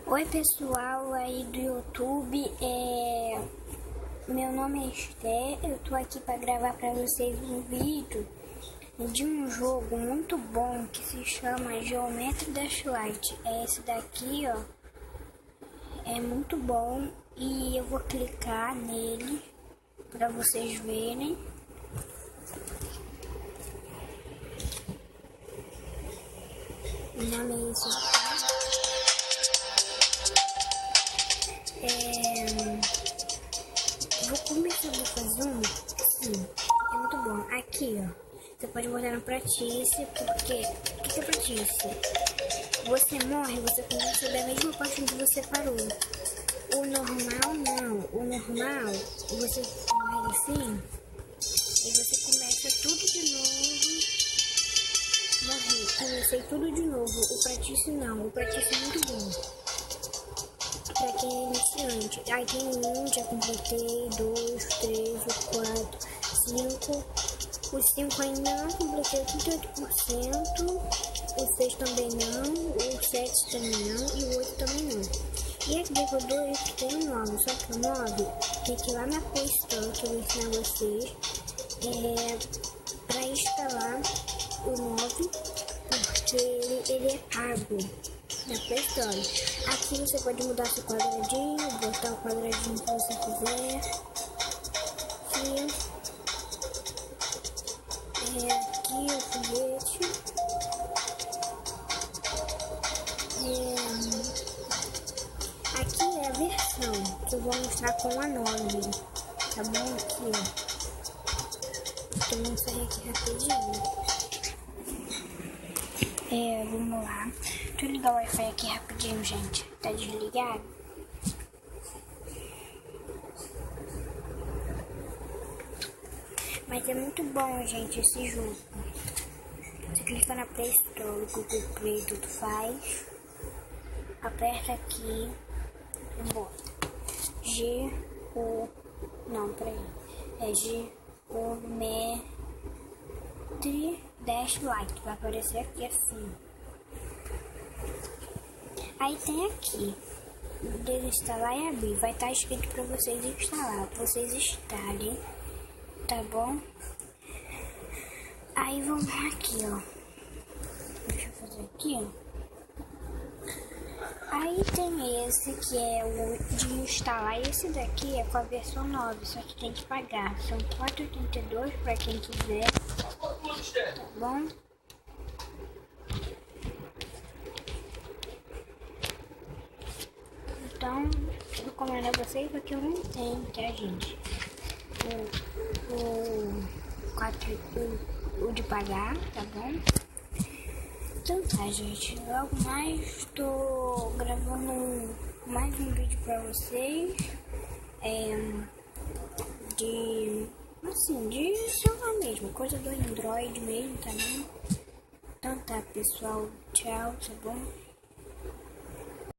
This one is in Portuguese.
Oi pessoal aí do YouTube, meu nome é Esther, eu tô aqui para gravar para vocês um vídeo de um jogo muito bom que se chama Geometry Dash Light. Esse daqui, ó, é muito bom e eu vou clicar nele para vocês verem. O nome é esse. Vou começar a fazer um assim, é muito bom. Aqui, ó, você pode botar no pratícia, porque o que é pratícia? Você morre, você começa da mesma parte onde você parou. O normal não, o normal você morre assim e você começa tudo de novo. Morri, comecei tudo de novo. O pratício não, o pratício é muito bom pra quem é iniciante. Aí tem um, já completei, 2, 3, 4, 5. Os 5 ainda não completei 38%. O 6 também não. O 7 também não. E o 8 também não. E aqui depois do 8 tem o 9. Só que o 9 tem que ir lá na Play Store, que eu vou ensinar vocês. Pra instalar o 9, porque ele é pago na Play Store. Aqui você pode mudar seu quadradinho, botar o quadradinho que você quiser. Aqui o foguete. Aqui é a versão que eu vou mostrar com a 9. Tá bom? Aqui, ó. Vamos sair aqui rapidinho. Vamos lá. Deixa eu ligar o Wi-Fi aqui rapidinho, gente. Tá desligado? Mas é muito bom, gente, esse jogo. Você clica na Play Store, Google Play, tudo faz. Aperta aqui e bota Geometry Dash Light. Vai aparecer aqui assim. Aí tem aqui, desinstalar e abrir. Vai estar escrito para vocês instalar. Vocês instalem, tá bom? Aí vamos aqui, ó. Deixa eu fazer aqui, ó. Aí tem esse que é o de instalar. Esse daqui é com a versão 9, só que tem que pagar. São R$4,82 para quem quiser. Tá bom? Então, eu recomendo a vocês porque eu não tenho, tá, gente? O de pagar, tá bom? Então tá, gente. Logo mais tô gravando mais um vídeo pra vocês. De celular mesmo, coisa do Android mesmo, tá bom? Então tá, pessoal. Tchau, tá bom?